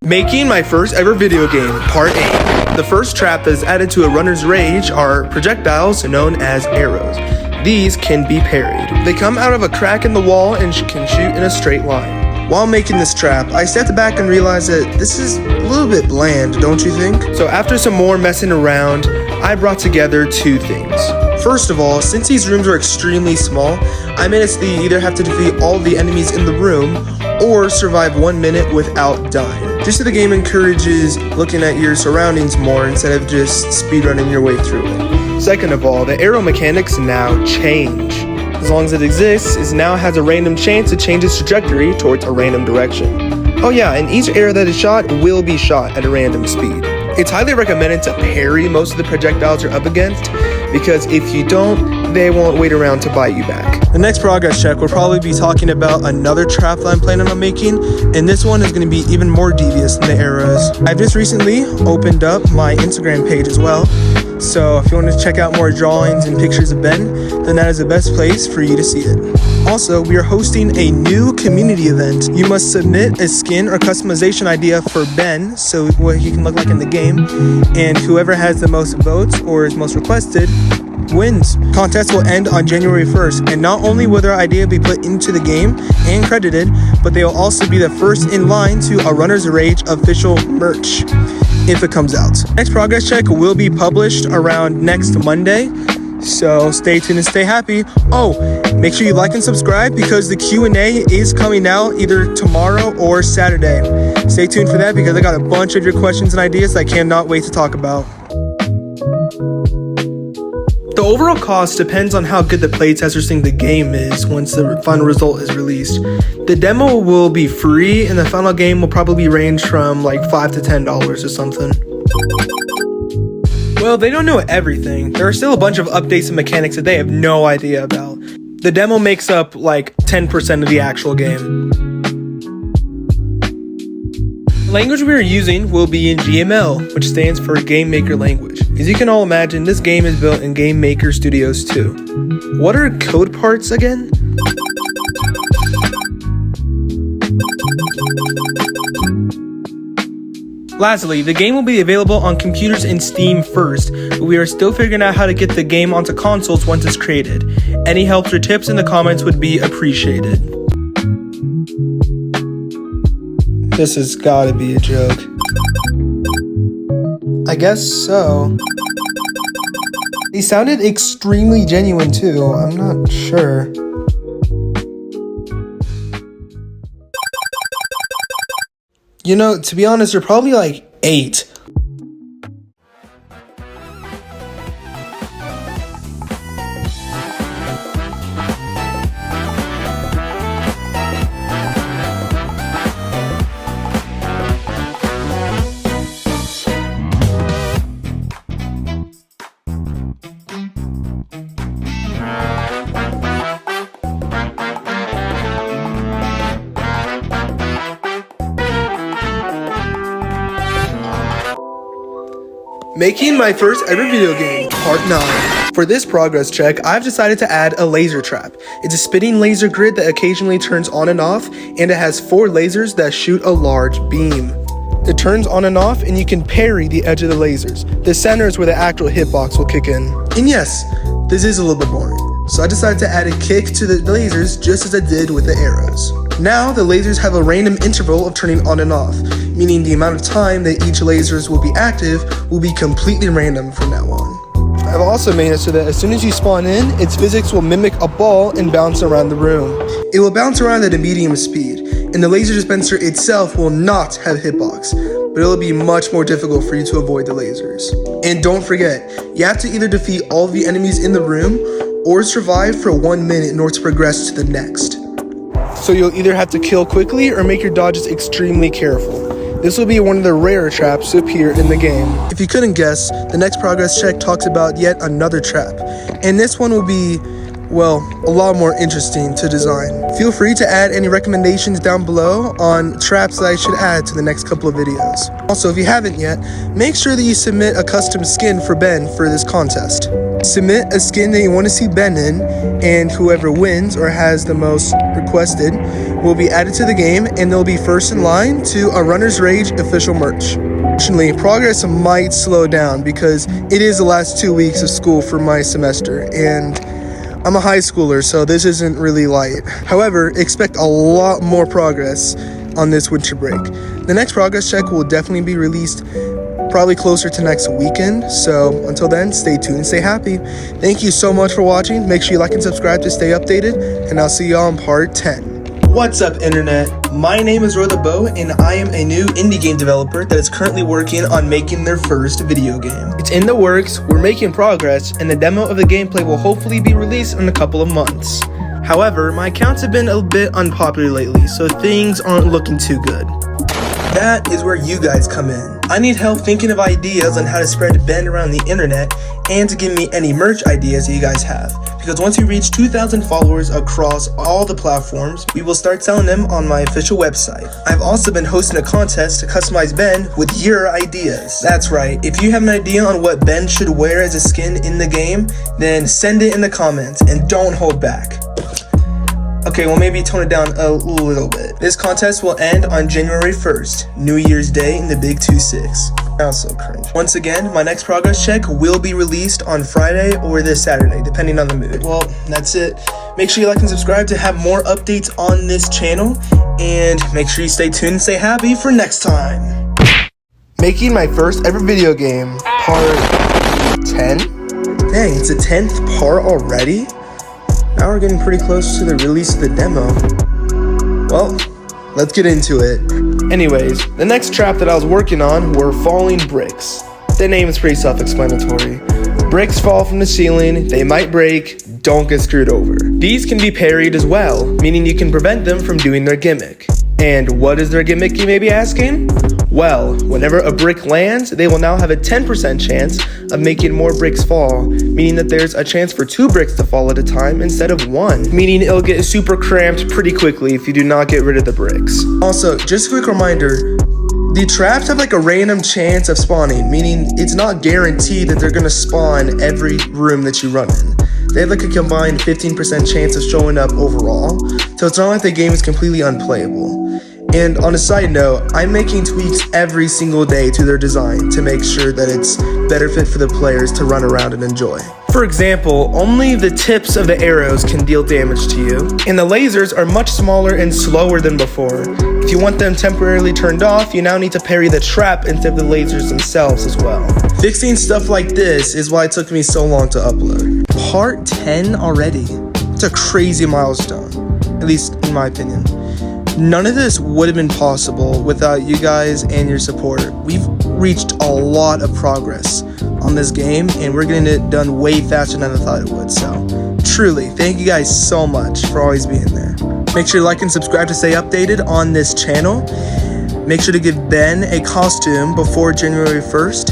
Making my first ever video game, Part 8. The first trap that is added to a runner's rage are projectiles known as arrows. These can be parried. They come out of a crack in the wall and can shoot in a straight line. While making this trap, I stepped back and realized that this is a little bit bland, don't you think? So after some more messing around, I brought together two things. First of all, since these rooms are extremely small, I made it so that you either have to defeat all the enemies in the room or survive 1 minute without dying. Just so the game encourages looking at your surroundings more instead of just speedrunning your way through it. Second of all, the arrow mechanics now change. As long as it exists, it now has a random chance to change its trajectory towards a random direction. Oh yeah, and each arrow that is shot will be shot at a random speed. It's highly recommended to parry most of the projectiles you're up against, because if you don't, they won't wait around to bite you back. The next progress check will probably be talking about another trap that I'm planning on making, and this one is going to be even more devious than the arrows. I've just recently opened up my Instagram page as well, so if you want to check out more drawings and pictures of Ben, then that is the best place for you to see it. Also, we are hosting a new community event. You must submit a skin or customization idea for Ben, so what he can look like in the game, and whoever has the most votes or is most requested wins. Contest will end on January 1st, and not only will their idea be put into the game and credited, but they will also be the first in line to a Runner's Rage official merch if it comes out. Next progress check will be published around next Monday, so stay tuned and stay happy. Oh, make sure you like and subscribe because the Q&A is coming out either tomorrow or Saturday. Stay tuned for that because I got a bunch of your questions and ideas that I cannot wait to talk about. The overall cost depends on how good the playtesters think the game is once the final result is released. The demo will be free and the final game will probably range from like $5 to $10 or something. Well, they don't know everything. There are still a bunch of updates and mechanics that they have no idea about. The demo makes up like 10% of the actual game. The language we are using will be in GML, which stands for Game Maker Language. As you can all imagine, this game is built in Game Maker Studios 2. What are code parts again? Lastly, the game will be available on computers and Steam first, but we are still figuring out how to get the game onto consoles once it's created. Any help or tips in the comments would be appreciated. This has gotta be a joke. I guess so. They sounded extremely genuine too, I'm not sure. You know, to be honest, they're probably like 8. Making my first ever video game, Part 9. For this progress check, I've decided to add a laser trap. It's a spinning laser grid that occasionally turns on and off, and it has 4 lasers that shoot a large beam. It turns on and off, and you can parry the edge of the lasers. The center is where the actual hitbox will kick in. And yes, this is a little bit boring, so I decided to add a kick to the lasers just as I did with the arrows. Now the lasers have a random interval of turning on and off, meaning the amount of time that each lasers will be active will be completely random from now on. I've also made it so that as soon as you spawn in, its physics will mimic a ball and bounce around the room. It will bounce around at a medium speed, and the laser dispenser itself will not have hitbox, but it will be much more difficult for you to avoid the lasers. And don't forget, you have to either defeat all of the enemies in the room or survive for 1 minute in order to progress to the next. So you'll either have to kill quickly or make your dodges extremely careful. This will be one of the rarer traps to appear in the game. If you couldn't guess, the next progress check talks about yet another trap, and this one will be, well, a lot more interesting to design. Feel free to add any recommendations down below on traps that I should add to the next couple of videos. Also, if you haven't yet, make sure that you submit a custom skin for Ben for this contest. Submit a skin that you want to see Ben in, and whoever wins or has the most requested will be added to the game, and they'll be first in line to a Runner's Rage official merch. Unfortunately, progress might slow down because it is the last 2 weeks of school for my semester, and I'm a high schooler, so this isn't really light. However, expect a lot more progress on this winter break. The next progress check will definitely be released probably closer to next weekend. So until then, stay tuned and stay happy. Thank you so much for watching. Make sure you like and subscribe to stay updated, and I'll see y'all in part 10. What's up, internet? My name is RoTheBeau, and I am a new indie game developer that is currently working on making their first video game. It's in the works, we're making progress, and the demo of the gameplay will hopefully be released in a couple of months. However, my accounts have been a bit unpopular lately, so things aren't looking too good. That is where you guys come in. I need help thinking of ideas on how to spread Ben around the internet, and to give me any merch ideas that you guys have. Because once we reach 2,000 followers across all the platforms, we will start selling them on my official website. I've also been hosting a contest to customize Ben with your ideas. That's right, if you have an idea on what Ben should wear as a skin in the game, then send it in the comments and don't hold back. Okay, well, maybe tone it down a little bit. This contest will end on January 1st, New Year's Day in the Big 2-6. Sounds so cringe. Once again, my next progress check will be released on Friday or this Saturday, depending on the mood. Well, that's it. Make sure you like and subscribe to have more updates on this channel, and make sure you stay tuned and stay happy for next time. Making my first ever video game, part 10? Dang, it's a 10th part already? Now we're getting pretty close to the release of the demo. Well, let's get into it. Anyways, the next trap that I was working on were falling bricks. The name is pretty self-explanatory. Bricks fall from the ceiling, they might break, don't get screwed over. These can be parried as well, meaning you can prevent them from doing their gimmick. And what is their gimmick, you may be asking? Well, whenever a brick lands, they will now have a 10% chance of making more bricks fall, meaning that there's a chance for 2 bricks to fall at a time instead of 1, meaning it'll get super cramped pretty quickly if you do not get rid of the bricks. Also, just a quick reminder, the traps have like a random chance of spawning, meaning it's not guaranteed that they're gonna spawn every room that you run in. They have like a combined 15% chance of showing up overall, so it's not like the game is completely unplayable. And on a side note, I'm making tweaks every single day to their design to make sure that it's better fit for the players to run around and enjoy. For example, only the tips of the arrows can deal damage to you, and the lasers are much smaller and slower than before. If you want them temporarily turned off, you now need to parry the trap instead of the lasers themselves as well. Fixing stuff like this is why it took me so long to upload. Part 10 already? It's a crazy milestone, at least in my opinion. None of this would have been possible without you guys and your support. We've reached a lot of progress on this game, and we're getting it done way faster than I thought it would. So truly, thank you guys so much for always being there. Make sure to like and subscribe to stay updated on this channel. Make sure to give Ben a costume before January 1st,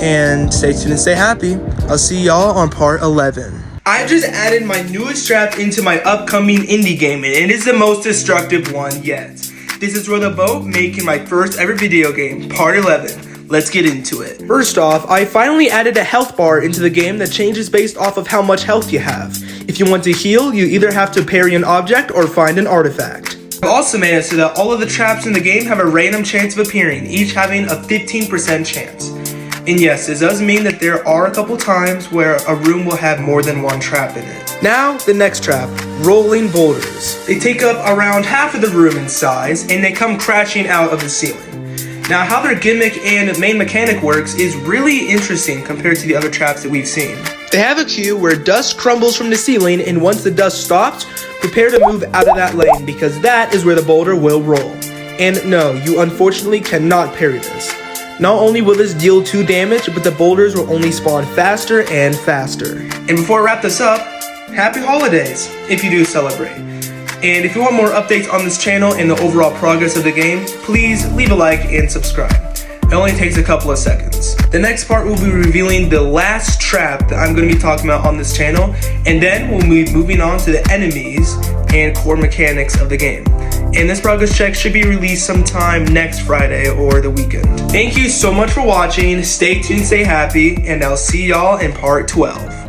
and stay tuned and stay happy. I'll see y'all on part 11. I've just added my newest trap into my upcoming indie game, and it is the most destructive one yet. This is RoTheBeau making my first ever video game, part 11. Let's get into it. First off, I finally added a health bar into the game that changes based off of how much health you have. If you want to heal, you either have to parry an object or find an artifact. I've also made it so that all of the traps in the game have a random chance of appearing, each having a 15% chance. And yes, it does mean that there are a couple times where a room will have more than one trap in it. Now, the next trap, rolling boulders. They take up around half of the room in size, and they come crashing out of the ceiling. Now, how their gimmick and main mechanic works is really interesting compared to the other traps that we've seen. They have a cue where dust crumbles from the ceiling, and once the dust stops, prepare to move out of that lane, because that is where the boulder will roll. And no, you unfortunately cannot parry this. Not only will this deal 2 damage, but the boulders will only spawn faster and faster. And before I wrap this up, happy holidays, if you do celebrate. And if you want more updates on this channel and the overall progress of the game, please leave a like and subscribe. It only takes a couple of seconds. The next part will be revealing the last trap that I'm going to be talking about on this channel, and then we'll be moving on to the enemies and core mechanics of the game. And this progress check should be released sometime next Friday or the weekend. Thank you so much for watching, stay tuned, stay happy, and I'll see y'all in part 12.